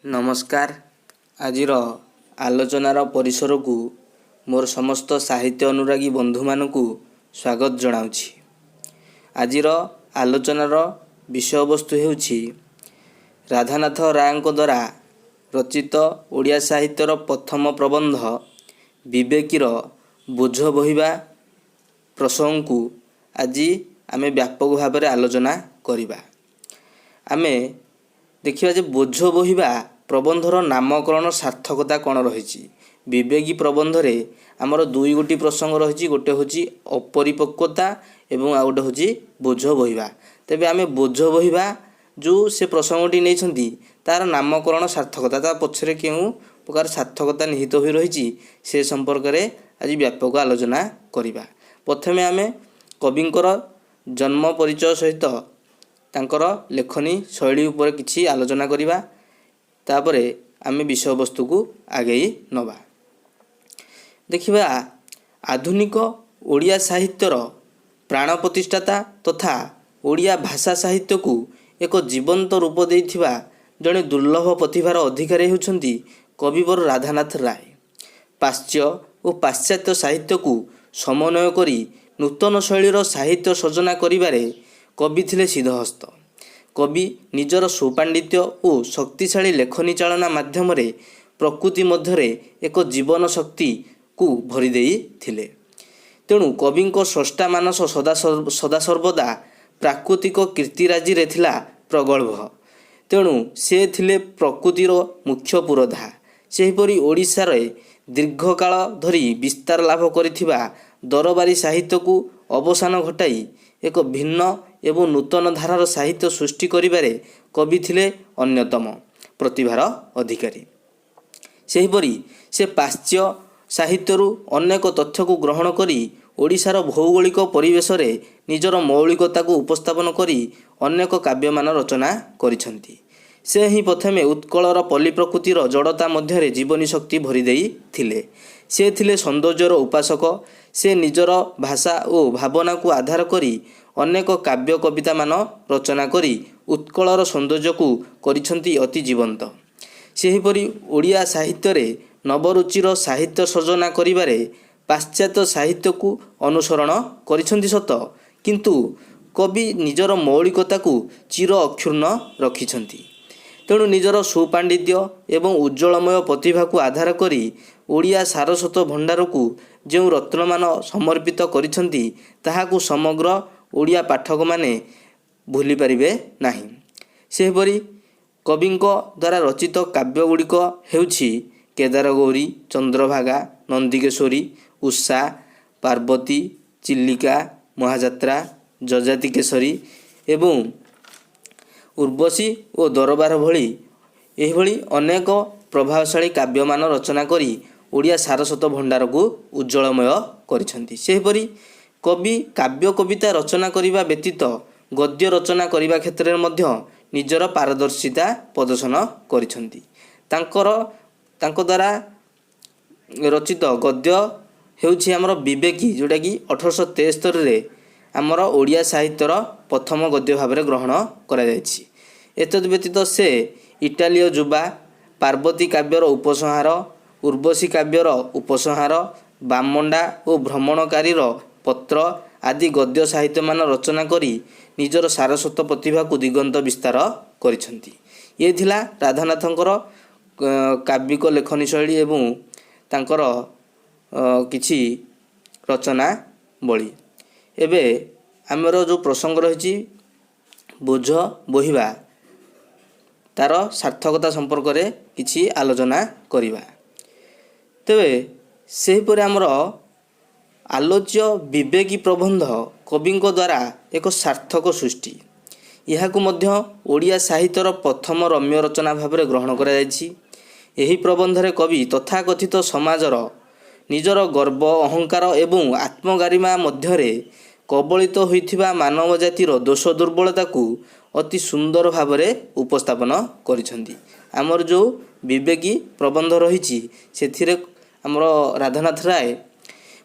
नमस्कार। आजिर आलोचनार परिसर को मोर समस्त साहित्य अनुरागी बंधु मानकु स्वागत जनाउछि। आजिर आलोचनार विषय वस्तु हेउछि राधानाथ रायଙ୍କ द्वारा रचित ओडिया साहित्यर प्रथम प्रबंध विवेकीर बोझ बहिबा प्रसंग को आज आमे व्यापक भाव में आलोचना करिबा। आमे देखिबा जे बोझ बहिबा प्रबंधर नामकरण सार्थकता कौन रही। विवेकी प्रबंध रे आमर दुई गोटी प्रसंग रही, गोटे हूँ अपरिपक्वता एवं आ गोटे हूँ बोझ बहिबा। तेबे आमे बोझ बहिबा जो से प्रसंगटी नहीं तार नामकरण सार्थकता ता पछरे केउ प्रकार सार्थकता निहित हो रही से संपर्क में आज व्यापक आलोचना करिबा। प्रथमे आमे कविंकर जन्म परिचय सहित तांकर लेखनी शैली उपर किछि आलोचना करिबा। तापरे आमे विषय वस्तु को आगे नबा। देखिबा आधुनिक ओडिया साहित्यर प्राण प्रतिष्ठाता तथा ओडिया भाषा साहित्य को एक जीवंत रूप देइथिबा जड़े दुर्लभ प्रतिभार अधिकारी होउछंती कविवर राधानाथ राय। पाश्चात्य और पाश्चात्य साहित्य को समन्वय करी नूतन शैलीर साहित्य सृजना करिबारे कवि थिले सिद्धहस्त। कवि निजर सुपांडित्य और शक्तिशाली लेखनी चालना माध्यम प्रकृति मध्यरे एक जीवन शक्ति को भरी देई थिले। तेणु कवि स्रष्टा मानस सदा सर्वदा प्राकृतिक कीर्तिराजी रे थिला प्रगल्भ। तेणु से थिले प्रकृतिर मुख्य पुरोधा। सेहिपरि ओडिशार दीर्घकाल धरी विस्तार लाभ करिथिबा दरबारी साहित्य को अवसान घटाई एक भिन्न एवं नूतन धारार साहित्य सृष्टि करिबारे कवि थिले अन्यतम प्रतिभार अधिकारी। सेहिपरि से पाश्चात्य साहित्यरु अनेक तथ्य को ग्रहण करी ओडिशार भौगोलिक परिवेश रे निजर मौलिकता को उपस्थापन करी अनेक काव्यमान रचना करिसंती। से ही प्रथमे उत्कलर पल्ली प्रकृतिर जड़ता मध्य जीवनी शक्ति भरी देई थिले। से थिले सौंदर्यर उपासक। से निजर भाषा और भावना को आधार करी अनेक काव्य कविता मान रचना करी उत्कलर सौंदर्य को करिसंती अति जीवंत। सेहिपरि ओडिया साहित्य रे नवरुचिर साहित्य सृजना करिबारे पाश्चात्य साहित्य को अनुसरण करिसंती सत, किंतु कवि निजर मौलिकता को चिर अक्षुण्ण रखिछंती। तेणु निजर सुपांडित्य एवं उज्ज्वलमय प्रतिभा को आधार करी ओडिया सारस्वत भंडार को जो रत्नमान समर्पित करिसंती ताहाकु समग्र ओडिया पाठक माने भूली पारिबे नाही। सेहिपरि कविंको द्वारा रचित काव्य गुड़िक हेउछि केदारगौरी, चंद्रभागा, नंदिकेश्वरी, उषा, पार्वती, चिल्लिका, महाजात्रा, जजाति केशरी एवं उर्वशी और दरबार भली एहिभली अनेक प्रभावशाली काव्यमान रचना करी ओडिया सारस्वत भंडार को उज्ज्वलमय करिसंती। सेहिपरि कवि काव्य कविता रचना करिबा व्यतीत गद्य रचना करिबा क्षेत्र में मध्य निजर पारदर्शिता प्रदर्शन करिसंती। तांको द्वारा रचित गद्य हेउछि हमर विवेकी, जोटा कि 1873 रे आमर ओडिया साहित्यर प्रथम गद्य भाव में ग्रहण करा जायछि। एतद व्यतीत से इटालीय जुबा, पार्वती काव्यर उपसंहार, उर्वशी काव्यर उपसंहार, बामंडा और भ्रमणकारीर पत्र आदि गद्य साहित्य मान रचना करी निजर सारस्वत प्रतिभा को दिगंत विस्तार करिसंती। ये थिला राधानाथंकर काव्यिक लेखनी शैली एवं तांकर किछि रचना बळी। एबे आमर जो प्रसंग रही बोझ बहिबा तार सार्थकता संपर्क में किछि आलोचना करिबा। तेबे सेहिपरि आमर आलोच्य विवेकी प्रबंध कविंको द्वारा एक सार्थक सृष्टि। यहाकु मध्य ओडिया साहित्यर प्रथम रम्य रचना भाव में ग्रहण करा जायछि। एही प्रबंधरे कवि तथाकथित समाजर निजर गर्व, अहंकार एवं आत्मगारिमा मध्यरे कबलित होइथिबा मानव जातिर दोष दुर्बलता को अति सुंदर भाव में उपस्थापन करिसंती। आमर जो विवेकी प्रबंध रही से आमर राधानाथ राय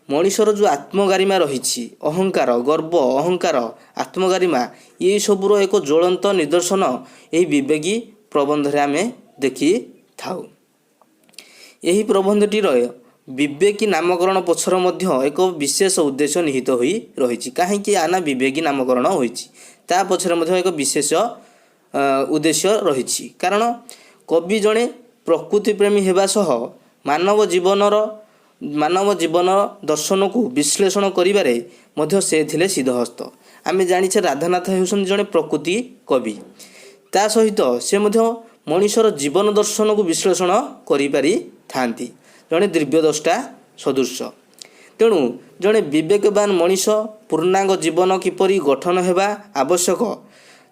मनीषर जो आत्मगारिमा रही, अहंकार, गर्व, अहंकार, आत्मगारिमा ये सबूर एक ज्वलंत निदर्शन यही विवेकी प्रबंध रे आमे ଦେଖିଥାଉ। ଏହି ପ୍ରବନ୍ଧଟିର ବିବେକୀ ନାମକରଣ ପଛର ମଧ୍ୟ ଏକ ବିଶେଷ ଉଦ୍ଦେଶ୍ୟ ନିହିତ ହୋଇ ରହିଛି। କାହିଁକି ଆନା ବିବେକୀ ନାମକରଣ ହୋଇଛି, ତା ପଛରେ ମଧ୍ୟ ଏକ ବିଶେଷ ଉଦ୍ଦେଶ୍ୟ ରହିଛି। କାରଣ କବି ଜଣେ ପ୍ରକୃତି ପ୍ରେମୀ ହେବା ସହ ମାନବ ଜୀବନ ଦର୍ଶନକୁ ବିଶ୍ଳେଷଣ କରିବାରେ ମଧ୍ୟ ସେ ଥିଲେ ସିଦ୍ଧହସ୍ତ। ଆମେ ଜାଣିଛେ ରାଧାନାଥ ହେଉଛନ୍ତି ଜଣେ ପ୍ରକୃତି କବି, ତା ସହିତ ସେ ମଧ୍ୟ ମଣିଷର ଜୀବନ ଦର୍ଶନକୁ ବିଶ୍ଳେଷଣ କରିପାରିଥାନ୍ତି, ଜଣେ ଦିବ୍ୟଦ୍ରଷ୍ଟା ସଦୃଶ। ତେଣୁ ଜଣେ ବିବେକବାନ ମଣିଷ ପୂର୍ଣ୍ଣାଙ୍ଗ ଜୀବନ କିପରି ଗଠନ ହେବା ଆବଶ୍ୟକ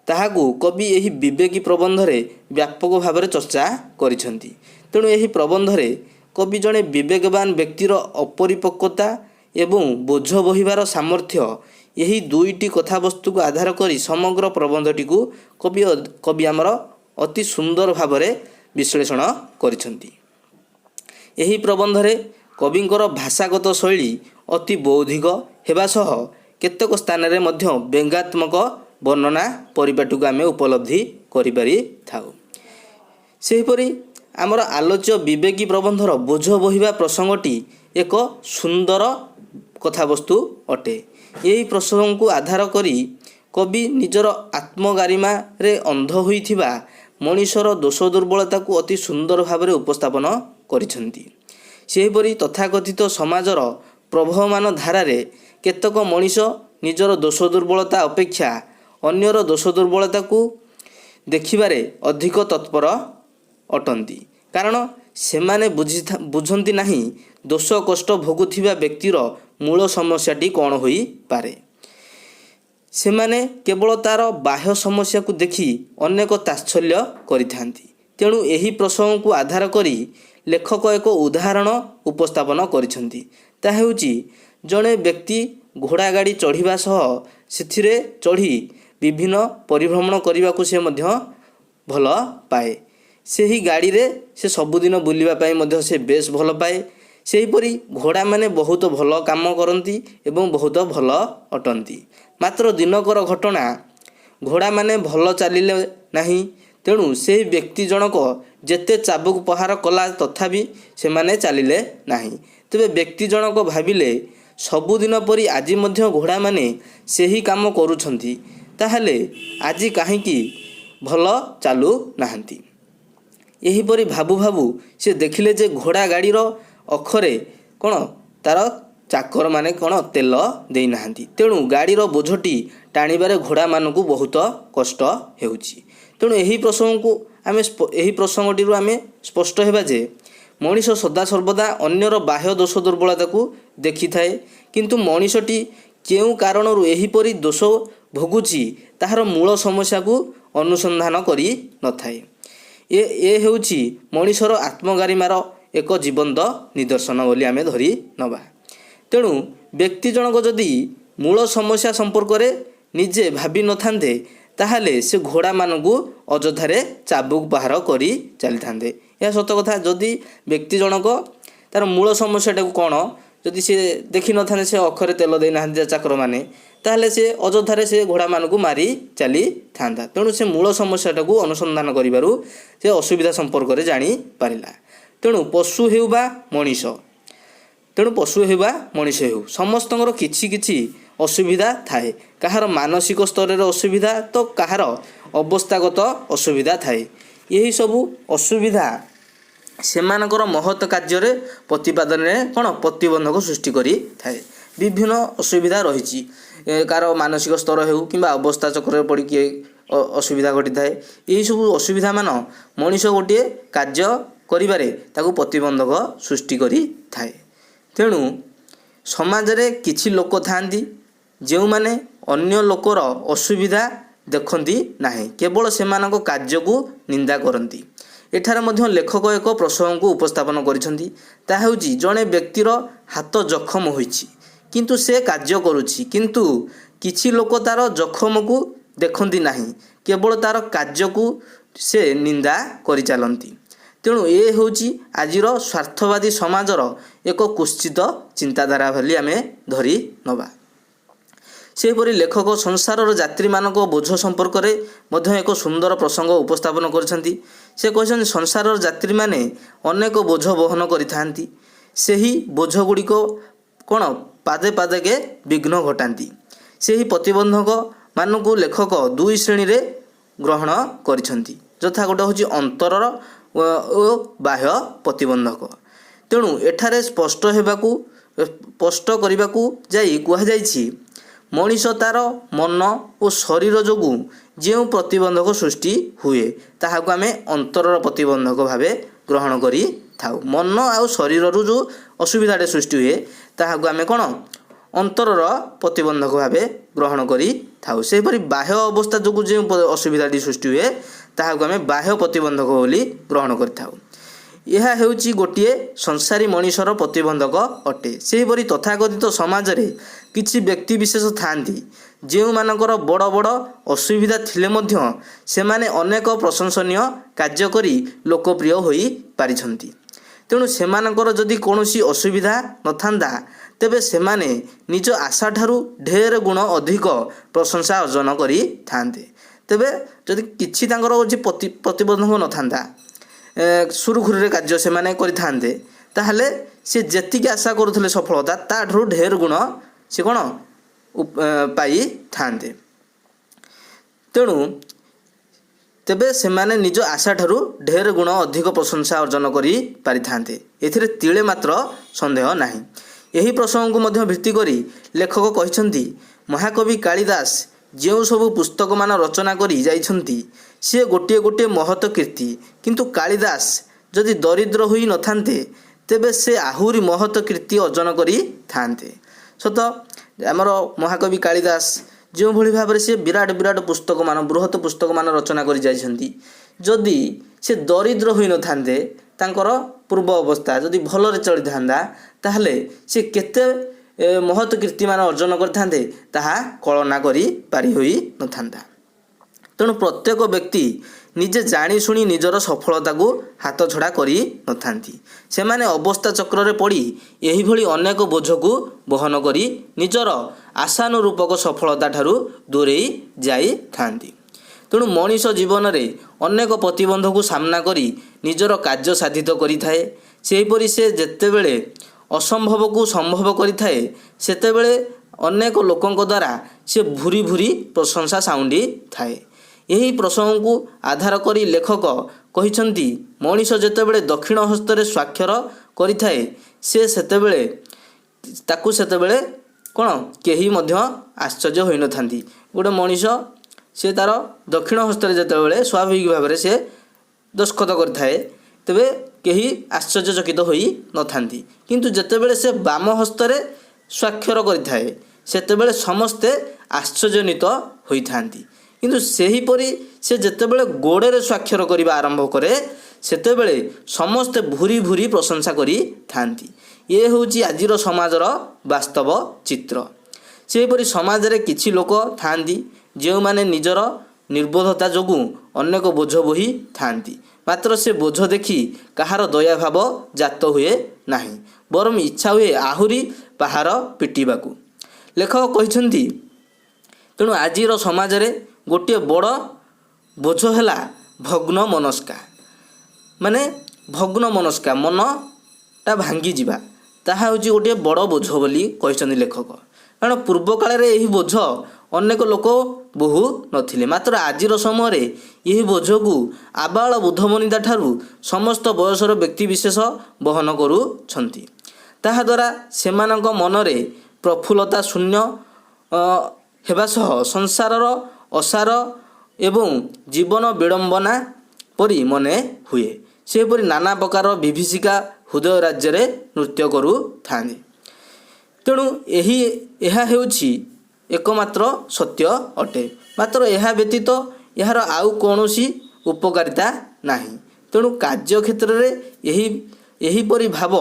ତାହାକୁ କବି ଏହି ବିବେକୀ ପ୍ରବନ୍ଧରେ ବ୍ୟାପକ ଭାବରେ ଚର୍ଚ୍ଚା କରିଛନ୍ତି। ତେଣୁ ଏହି ପ୍ରବନ୍ଧରେ କବି ଜଣେ ବିବେକବାନ ବ୍ୟକ୍ତିର ଅପରିପକ୍ୱତା ଏବଂ ବୋଝ ବୋହିବାର ସାମର୍ଥ୍ୟ, ଏହି ଦୁଇଟି କଥାବସ୍ତୁକୁ ଆଧାର କରି ସମଗ୍ର ପ୍ରବନ୍ଧଟିକୁ କବି ଆମର ଅତି ସୁନ୍ଦର ଭାବରେ ବିଶ୍ଳେଷଣ କରିଛନ୍ତି। ଏହି ପ୍ରବନ୍ଧରେ କବିଙ୍କର ଭାଷାଗତ ଶୈଳୀ ଅତି ବୌଦ୍ଧିକ ହେବା ସହ କେତେକ ସ୍ଥାନରେ ମଧ୍ୟ ବ୍ୟଙ୍ଗାତ୍ମକ ବର୍ଣ୍ଣନା ପରିପାଟିକୁ ଆମେ ଉପଲବ୍ଧି କରିପାରିଥାଉ। ସେହିପରି ଆମର ଆଲୋଚ୍ୟ ବିବେକୀ ପ୍ରବନ୍ଧର ବୋଝ ବୋହିବା ପ୍ରସଙ୍ଗଟି ଏକ ସୁନ୍ଦର କଥାବସ୍ତୁ ଅଟେ। ଏହି ପ୍ରସଙ୍ଗକୁ ଆଧାର କରି କବି ନିଜର ଆତ୍ମଗାରିମାରେ ଅନ୍ଧ ହୋଇଥିବା ମଣିଷର ଦୋଷ ଦୁର୍ବଳତାକୁ ଅତି ସୁନ୍ଦର ଭାବରେ ଉପସ୍ଥାପନ କରିଛନ୍ତି। ସେହିପରି ତଥାକଥିତ ସମାଜର ପ୍ରବହମାନ ଧାରାରେ କେତେକ ମଣିଷ ନିଜର ଦୋଷ ଦୁର୍ବଳତା ଅପେକ୍ଷା ଅନ୍ୟର ଦୋଷ ଦୁର୍ବଳତାକୁ ଦେଖିବାରେ ଅଧିକ ତତ୍ପର ଅଟନ୍ତି। କାରଣ ସେମାନେ ବୁଝନ୍ତି ନାହିଁ ଦୋଷ କଷ୍ଟ ଭୋଗୁଥିବା ବ୍ୟକ୍ତିର ମୂଳ ସମସ୍ୟାଟି କ'ଣ ହୋଇପାରେ। ସେମାନେ କେବଳ ତା'ର ବାହ୍ୟ ସମସ୍ୟାକୁ ଦେଖି ଅନେକ ତାତ୍ସଲ୍ୟ କରିଥାନ୍ତି। ତେଣୁ ଏହି ପ୍ରସଙ୍ଗକୁ ଆଧାର କରି ଲେଖକ ଏକ ଉଦାହରଣ ଉପସ୍ଥାପନ କରିଛନ୍ତି। ତାହା ହେଉଛି ଜଣେ ବ୍ୟକ୍ତି ଘୋଡ଼ା ଗାଡ଼ି ଚଢ଼ିବା ସହ ସେଥିରେ ଚଢ଼ି ବିଭିନ୍ନ ପରିଭ୍ରମଣ କରିବାକୁ ସେ ମଧ୍ୟ ଭଲ ପାଏ। ସେହି ଗାଡ଼ିରେ ସେ ସବୁଦିନ ବୁଲିବା ପାଇଁ ମଧ୍ୟ ସେ ବେଶ ଭଲ ପାଏ। ସେହିପରି ଘୋଡ଼ାମାନେ ବହୁତ ଭଲ କାମ କରନ୍ତି ଏବଂ ବହୁତ ଭଲ ଅଟନ୍ତି। ମାତ୍ର ଦିନକର ଘଟଣା, ଘୋଡ଼ାମାନେ ଭଲ ଚାଲିଲେ ନାହିଁ। ତେଣୁ ସେହି ବ୍ୟକ୍ତି ଜଣକ ଯେତେ ଚାବୁକ ପ୍ରହାର କଲା ତଥାପି ସେମାନେ ଚାଲିଲେ ନାହିଁ। ତେବେ ବ୍ୟକ୍ତି ଜଣକ ଭାବିଲେ, ସବୁଦିନ ପରି ଆଜି ମଧ୍ୟ ଘୋଡ଼ାମାନେ ସେହି କାମ କରୁଛନ୍ତି, ତାହେଲେ ଆଜି କାହିଁକି ଭଲ ଚାଲୁନାହାନ୍ତି। ଏହିପରି ଭାବୁ ଭାବୁ ସେ ଦେଖିଲେ ଯେ ଘୋଡ଼ା ଗାଡ଼ିର ଅଖରେ କ'ଣ ତା'ର ଚାକରମାନେ କ'ଣ ତେଲ ଦେଇନାହାନ୍ତି। ତେଣୁ ଗାଡ଼ିର ବୋଝଟି ଟାଣିବାରେ ଘୋଡ଼ାମାନଙ୍କୁ ବହୁତ କଷ୍ଟ ହେଉଛି। ତେଣୁ ଏହି ପ୍ରସଙ୍ଗଟିରୁ ଆମେ ସ୍ପଷ୍ଟ ହେବା ଯେ ମଣିଷ ସଦାସର୍ବଦା ଅନ୍ୟର ବାହ୍ୟ ଦୋଷ ଦୁର୍ବଳତାକୁ ଦେଖିଥାଏ, କିନ୍ତୁ ମଣିଷଟି କେଉଁ କାରଣରୁ ଏହିପରି ଦୋଷ ଭୋଗୁଛି ତାହାର ମୂଳ ସମସ୍ୟାକୁ ଅନୁସନ୍ଧାନ କରିନଥାଏ। ଏ ହେଉଛି ମଣିଷର ଆତ୍ମଗାରିମାର ଏକ ଜୀବନ୍ତ ନିଦର୍ଶନ ବୋଲି ଆମେ ଧରି ନେବା। ତେଣୁ ବ୍ୟକ୍ତି ଜଣକ ଯଦି ମୂଳ ସମସ୍ୟା ସମ୍ପର୍କରେ ନିଜେ ଭାବିନଥାନ୍ତେ, ତାହେଲେ ସେ ଘୋଡ଼ାମାନଙ୍କୁ ଅଯଥାରେ ଚାବୁକ ପ୍ରହାର କରି ଚାଲିଥାନ୍ତେ। ଏହା ସତ କଥା। ଯଦି ବ୍ୟକ୍ତି ଜଣକ ତା'ର ମୂଳ ସମସ୍ୟାଟାକୁ କ'ଣ ଯଦି ସେ ଦେଖିନଥାନ୍ତେ, ସେ ଅଖରେ ତେଲ ଦେଇନାହାନ୍ତି ଚାକରମାନେ, ତାହେଲେ ସେ ଅଯଥାରେ ସେ ଘୋଡ଼ାମାନଙ୍କୁ ମାରି ଚାଲିଥାନ୍ତା। ତେଣୁ ସେ ମୂଳ ସମସ୍ୟାଟାକୁ ଅନୁସନ୍ଧାନ କରିବାରୁ ସେ ଅସୁବିଧା ସମ୍ପର୍କରେ ଜାଣିପାରିଲା। ତେଣୁ ପଶୁ ହେଉ ବା ମଣିଷ ହେଉ, ସମସ୍ତଙ୍କର କିଛି କିଛି ଅସୁବିଧା ଥାଏ। କାହାର ମାନସିକ ସ୍ତରରେ ଅସୁବିଧା ତ କାହାର ଅବସ୍ଥାଗତ ଅସୁବିଧା ଥାଏ। ଏହିସବୁ ଅସୁବିଧା ସେମାନଙ୍କର ମହତ୍ କାର୍ଯ୍ୟରେ ପ୍ରତିପାଦନରେ କ'ଣ ପ୍ରତିବନ୍ଧକ ସୃଷ୍ଟି କରିଥାଏ। ବିଭିନ୍ନ ଅସୁବିଧା ରହିଛି। କାହାର ମାନସିକ ସ୍ତର ହେଉ କିମ୍ବା ଅବସ୍ଥା ଚକ୍ରରେ ପଡ଼ି କିଏ ଅସୁବିଧା ଘଟିଥାଏ। ଏହିସବୁ ଅସୁବିଧାମାନ ମଣିଷ ଗୋଟିଏ କାର୍ଯ୍ୟ କରିବାରେ ତାକୁ ପ୍ରତିବନ୍ଧକ ସୃଷ୍ଟି କରିଥାଏ। ତେଣୁ ସମାଜରେ କିଛି ଲୋକ ଥାଆନ୍ତି ଯେଉଁମାନେ ଅନ୍ୟ ଲୋକର ଅସୁବିଧା ଦେଖନ୍ତି ନାହିଁ, କେବଳ ସେମାନଙ୍କ କାର୍ଯ୍ୟକୁ ନିନ୍ଦା କରନ୍ତି। ଏଠାରେ ମଧ୍ୟ ଲେଖକ ଏକ ପ୍ରସଙ୍ଗକୁ ଉପସ୍ଥାପନ କରିଛନ୍ତି। ତାହା ହେଉଛି ଜଣେ ବ୍ୟକ୍ତିର ହାତ ଜଖମ ହୋଇଛି, କିନ୍ତୁ ସେ କାର୍ଯ୍ୟ କରୁଛି, କିନ୍ତୁ କିଛି ଲୋକ ତା'ର ଜଖମକୁ ଦେଖନ୍ତି ନାହିଁ, କେବଳ ତା'ର କାର୍ଯ୍ୟକୁ ସେ ନିନ୍ଦା କରିଚାଲନ୍ତି। ତେଣୁ ଏ ହେଉଛି ଆଜିର ସ୍ୱାର୍ଥବାଦୀ ସମାଜର ଏକ କୁତ୍ସିତ ଚିନ୍ତାଧାରା ବୋଲି ଆମେ ଧରି ନେବା। ସେହିପରି ଲେଖକ ସଂସାରର ଯାତ୍ରୀମାନଙ୍କ ବୋଝ ସମ୍ପର୍କରେ ମଧ୍ୟ ଏକ ସୁନ୍ଦର ପ୍ରସଙ୍ଗ ଉପସ୍ଥାପନ କରିଛନ୍ତି। ସେ କହିଛନ୍ତି ସଂସାରର ଯାତ୍ରୀମାନେ ଅନେକ ବୋଝ ବହନ କରିଥାନ୍ତି। ସେହି ବୋଝ ଗୁଡ଼ିକ କ'ଣ ପାଦେ ପାଦେକେ ବିଘ୍ନ ଘଟାନ୍ତି। ସେହି ପ୍ରତିବନ୍ଧକ ମାନଙ୍କୁ ଲେଖକ ଦୁଇ ଶ୍ରେଣୀରେ ଗ୍ରହଣ କରିଛନ୍ତି, ଯଥା ଗୋଟେ ହେଉଛି ଅନ୍ତରର ଓ ବାହ୍ୟ ପ୍ରତିବନ୍ଧକ। ତେଣୁ ଏଠାରେ ସ୍ପଷ୍ଟ କରିବାକୁ ଯାଇ କୁହାଯାଇଛି ମଣିଷ ତାର ମନ ଓ ଶରୀର ଯୋଗୁଁ ଯେଉଁ ପ୍ରତିବନ୍ଧକ ସୃଷ୍ଟି ହୁଏ ତାହାକୁ ଆମେ ଅନ୍ତରର ପ୍ରତିବନ୍ଧକ ଭାବେ ଗ୍ରହଣ କରିଥାଉ। ମନ ଆଉ ଶରୀରରୁ ଯେଉଁ ଅସୁବିଧାଟେ ସୃଷ୍ଟି ହୁଏ ତାହାକୁ ଆମେ କ'ଣ ଅନ୍ତରର ପ୍ରତିବନ୍ଧକ ଭାବେ ଗ୍ରହଣ କରିଥାଉ। ସେହିପରି ବାହ୍ୟ ଅବସ୍ଥା ଯୋଗୁଁ ଯେଉଁ ଅସୁବିଧାଟି ସୃଷ୍ଟି ହୁଏ ତାହାକୁ ଆମେ ବାହ୍ୟ ପ୍ରତିବନ୍ଧକ ବୋଲି ଗ୍ରହଣ କରିଥାଉ। ଏହା ହେଉଛି ଗୋଟିଏ ସଂସାରୀ ମଣିଷର ପ୍ରତିବନ୍ଧକ ଅଟେ। ସେହିପରି ତଥାକଥିତ ସମାଜରେ କିଛି ବ୍ୟକ୍ତିବିଶେଷ ଥାଆନ୍ତି ଯେଉଁମାନଙ୍କର ବଡ଼ ବଡ଼ ଅସୁବିଧା ଥିଲେ ମଧ୍ୟ ସେମାନେ ଅନେକ ପ୍ରଶଂସନୀୟ କାର୍ଯ୍ୟ କରି ଲୋକପ୍ରିୟ ହୋଇପାରିଛନ୍ତି। ତେଣୁ ସେମାନଙ୍କର ଯଦି କୌଣସି ଅସୁବିଧା ନଥାନ୍ତା ତେବେ ସେମାନେ ନିଜ ଆଶାଠାରୁ ଢେର ଗୁଣ ଅଧିକ ପ୍ରଶଂସା ଅର୍ଜନ କରିଥାନ୍ତେ। ତେବେ ଯଦି କିଛି ତାଙ୍କର ହେଉଛି ପ୍ରତିବନ୍ଧକ ନଥାନ୍ତା, ସୁରୁଖୁରୁରେ କାର୍ଯ୍ୟ ସେମାନେ କରିଥାନ୍ତେ, ତାହେଲେ ସେ ଯେତିକି ଆଶା କରୁଥିଲେ ସଫଳତା ତାଠାରୁ ଢେର ଗୁଣ ସେ କ'ଣ ପାଇଥାନ୍ତେ। ତେବେ ସେମାନେ ନିଜ ଆଶାଠାରୁ ଢେର ଗୁଣ ଅଧିକ ପ୍ରଶଂସା ଅର୍ଜନ କରିପାରିଥାନ୍ତେ, ଏଥିରେ ତିଳେ ମାତ୍ର ସନ୍ଦେହ ନାହିଁ। ଏହି ପ୍ରସଙ୍ଗକୁ ମଧ୍ୟ ଭିତ୍ତି କରି ଲେଖକ କହିଛନ୍ତି ମହାକବି କାଳିଦାସ ଯେଉଁ ସବୁ ପୁସ୍ତକମାନ ରଚନା କରି ଯାଇଛନ୍ତି ସିଏ ଗୋଟିଏ ଗୋଟିଏ ମହତ କୀର୍ତ୍ତି, କିନ୍ତୁ କାଳିଦାସ ଯଦି ଦରିଦ୍ର ହୋଇ ନଥାନ୍ତେ ତେବେ ସେ ଆହୁରି ମହତ କୀର୍ତ୍ତି ଅର୍ଜନ କରିଥାନ୍ତେ। ସତ ଆମର ମହାକବି କାଳିଦାସ ଯେଉଁଭଳି ଭାବରେ ସେ ବିରାଟ ବିରାଟ ପୁସ୍ତକମାନ ବୃହତ ପୁସ୍ତକମାନ ରଚନା କରି ଯାଇଛନ୍ତି, ଯଦି ସେ ଦରିଦ୍ର ହୋଇନଥାନ୍ତେ, ତାଙ୍କର ପୂର୍ବ ଅବସ୍ଥା ଯଦି ଭଲରେ ଚଳିଥାନ୍ତା ତାହେଲେ ସେ କେତେ ମହତ କୀର୍ତ୍ତିମାନ ଅର୍ଜନ କରିଥାନ୍ତେ ତାହା କଳନା କରିପାରି ହୋଇନଥାନ୍ତା। ତେଣୁ ପ୍ରତ୍ୟେକ ବ୍ୟକ୍ତି ନିଜେ ଜାଣିଶୁଣି ନିଜର ସଫଳତାକୁ ହାତଛଡ଼ା କରିନଥାନ୍ତି। ସେମାନେ ଅବସ୍ଥା ଚକ୍ରରେ ପଡ଼ି ଏହିଭଳି ଅନେକ ବୋଝକୁ ବହନ କରି ନିଜର ଆଶାନୁରୂପକ ସଫଳତା ଠାରୁ ଦୂରେଇ ଯାଇଥାନ୍ତି। ତେଣୁ ମଣିଷ ଜୀବନରେ ଅନେକ ପ୍ରତିବନ୍ଧକୁ ସାମ୍ନା କରି ନିଜର କାର୍ଯ୍ୟ ସାଧିତ କରିଥାଏ। ସେହିପରି ସେ ଯେତେବେଳେ ଅସମ୍ଭବକୁ ସମ୍ଭବ କରିଥାଏ ସେତେବେଳେ ଅନେକ ଲୋକଙ୍କ ଦ୍ୱାରା ସେ ଭୁରି ଭୁରି ପ୍ରଶଂସା ସାଉଣ୍ଡିଥାଏ। ଏହି ପ୍ରସଙ୍ଗକୁ ଆଧାର କରି ଲେଖକ କହିଛନ୍ତି ମଣିଷ ଯେତେବେଳେ ଦକ୍ଷିଣ ହସ୍ତରେ ସ୍ୱାକ୍ଷର କରିଥାଏ ସେତେବେଳେ କ'ଣ କେହି ମଧ୍ୟ ଆଶ୍ଚର୍ଯ୍ୟ ହୋଇନଥାନ୍ତି। ଗୋଟେ ମଣିଷ ସେ ତାର ଦକ୍ଷିଣ ହସ୍ତରେ ଯେତେବେଳେ ସ୍ୱାଭାବିକ ଭାବରେ ସେ ଦସ୍ତଖତ କରିଥାଏ ତେବେ କେହି ଆଶ୍ଚର୍ଯ୍ୟଚକିତ ହୋଇନଥାନ୍ତି, କିନ୍ତୁ ଯେତେବେଳେ ସେ ବାମ ହସ୍ତରେ ସ୍ୱାକ୍ଷର କରିଥାଏ ସେତେବେଳେ ସମସ୍ତେ ଆଶ୍ଚର୍ଯ୍ୟାନ୍ୱିତ ହୋଇଥାନ୍ତି। କିନ୍ତୁ ସେହିପରି ସେ ଯେତେବେଳେ ଗୋଡ଼ରେ ସ୍ୱାକ୍ଷର କରିବା ଆରମ୍ଭ କରେ ସେତେବେଳେ ସମସ୍ତେ ଭୁରି ଭୁରି ପ୍ରଶଂସା କରିଥାନ୍ତି। ଏ ହେଉଛି ଆଜିର ସମାଜର ବାସ୍ତବ ଚିତ୍ର। ସେହିପରି ସମାଜରେ କିଛି ଲୋକ ଥାଆନ୍ତି ଯେଉଁମାନେ ନିଜର ନିର୍ବୋଧତା ଯୋଗୁଁ ଅନେକ ବୋଝ ବୋହିଥାନ୍ତି, ମାତ୍ର ସେ ବୋଝ ଦେଖି କାହାର ଦୟାଭାବ ଜାତ ହୁଏ ନାହିଁ, ବରଂ ଇଚ୍ଛା ହୁଏ ଆହୁରି ପାହାର ପିଟିବାକୁ। ଲେଖକ କହିଛନ୍ତି ତେଣୁ ଆଜିର ସମାଜରେ ଗୋଟିଏ ବଡ଼ ବୋଝ ହେଲା ଭଗ୍ନ ମନସ୍କା, ମନଟା ଭାଙ୍ଗିଯିବା, ତାହା ହେଉଛି ଗୋଟିଏ ବଡ଼ ବୋଝ ବୋଲି କହିଛନ୍ତି ଲେଖକ। କାରଣ ପୂର୍ବ କାଳରେ ଏହି ବୋଝ ଅନେକ ଲୋକ ବୋହୁ ନଥିଲେ, ମାତ୍ର ଆଜିର ସମୟରେ ଏହି ବୋଝକୁ ଆବାଳ ବୃଦ୍ଧବନିତା ଠାରୁ ସମସ୍ତ ବୟସର ବ୍ୟକ୍ତିବିଶେଷ ବହନ କରୁଛନ୍ତି। ତାହାଦ୍ୱାରା ସେମାନଙ୍କ ମନରେ ପ୍ରଫୁଲ୍ଲତା ଶୂନ୍ୟ ହେବା ସହ ସଂସାରର ଅସାର ଏବଂ ଜୀବନ ବିଡ଼ମ୍ବନା ପରି ମନେ ହୁଏ। ସେହିପରି ନାନା ପ୍ରକାର ବିଭୀଷିକା ହୃଦୟ ରାଜ୍ୟରେ ନୃତ୍ୟ କରୁଥାନ୍ତି। ତେଣୁ ଏହା ହେଉଛି ଏକମାତ୍ର ସତ୍ୟ ଅଟେ, ମାତ୍ର ଏହା ବ୍ୟତୀତ ଏହାର ଆଉ କୌଣସି ଉପକାରିତା ନାହିଁ। ତେଣୁ କାର୍ଯ୍ୟକ୍ଷେତ୍ରରେ ଏହିପରି ଭାବ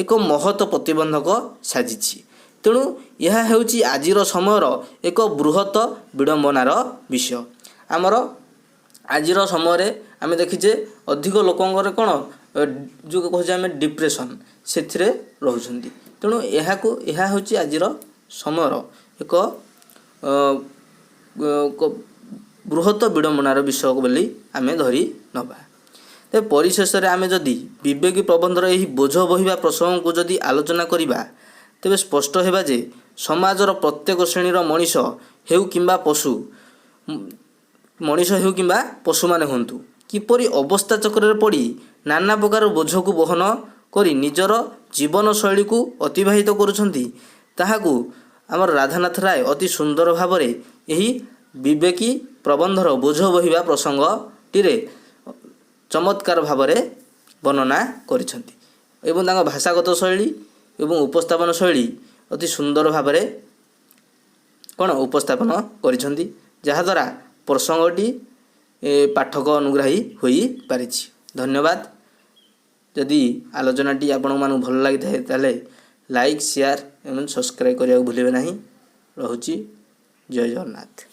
ଏକ ମହତ ପ୍ରତିବନ୍ଧକ ସାଜିଛି। ତେଣୁ ଏହା ହେଉଛି ଆଜିର ସମୟର ଏକ ବୃହତ ବିଡ଼ମ୍ବନାର ବିଷୟ। ଆମର ଆଜିର ସମୟରେ ଆମେ ଦେଖିଛେ ଅଧିକ ଲୋକଙ୍କର କ'ଣ ଯେଉଁ କହୁଛେ ଆମେ ଡିପ୍ରେସନ୍ ସେଥିରେ ରହୁଛନ୍ତି। ତେଣୁ ଏହା ହେଉଛି ଆଜିର ସମୟର ଏକ ବୃହତ ବିଡ଼ମ୍ବନାର ବିଷୟ ବୋଲି ଆମେ ଧରି ନେବା। ତେବେ ପରିଶେଷରେ ଆମେ ଯଦି ବିବେକୀ ପ୍ରବନ୍ଧର ଏହି ବୋଝ ବହିବା ପ୍ରସଙ୍ଗକୁ ଯଦି ଆଲୋଚନା କରିବା, ତେବେ ସ୍ପଷ୍ଟ ହେବା ଯେ ସମାଜର ପ୍ରତ୍ୟେକ ଶ୍ରେଣୀର ମଣିଷ ହେଉ କିମ୍ବା ପଶୁମାନେ ହୁଅନ୍ତୁ, କିପରି ଅବସ୍ଥା ଚକ୍ରରେ ପଡ଼ି ନାନା ପ୍ରକାର ବୋଝକୁ ବହନ କରି ନିଜର ଜୀବନଶୈଳୀକୁ ଅତିବାହିତ କରୁଛନ୍ତି, ତାହାକୁ ଆମର ରାଧାନାଥ ରାୟ ଅତି ସୁନ୍ଦର ଭାବରେ ଏହି ବିବେକୀ ପ୍ରବନ୍ଧର ବୋଝ ବହିବା ପ୍ରସଙ୍ଗଟିରେ ଚମତ୍କାର ଭାବରେ ବର୍ଣ୍ଣନା କରିଛନ୍ତି ଏବଂ ତାଙ୍କ ଭାଷାଗତ ଶୈଳୀ ଏବଂ ଉପସ୍ଥାପନ ଶୈଳୀ ଅତି ସୁନ୍ଦର ଭାବରେ ଉପସ୍ଥାପନ କରିଛନ୍ତି, ଯାହାଦ୍ୱାରା ପ୍ରସଙ୍ଗଟି ପାଠକ ଅନୁଗ୍ରାହୀ ହୋଇପାରିଛି। ଧନ୍ୟବାଦ। ଯଦି ଆଲୋଚନାଟି ଆପଣମାନଙ୍କୁ ଭଲ ଲାଗିଥାଏ ତାହେଲେ ଲାଇକ୍, ସେୟାର ଏବଂ ସବସ୍କ୍ରାଇବ୍ କରିବାକୁ ଭୁଲିବେ ନାହିଁ। ରହୁଛି। ଜୟ ଜଗନ୍ନାଥ।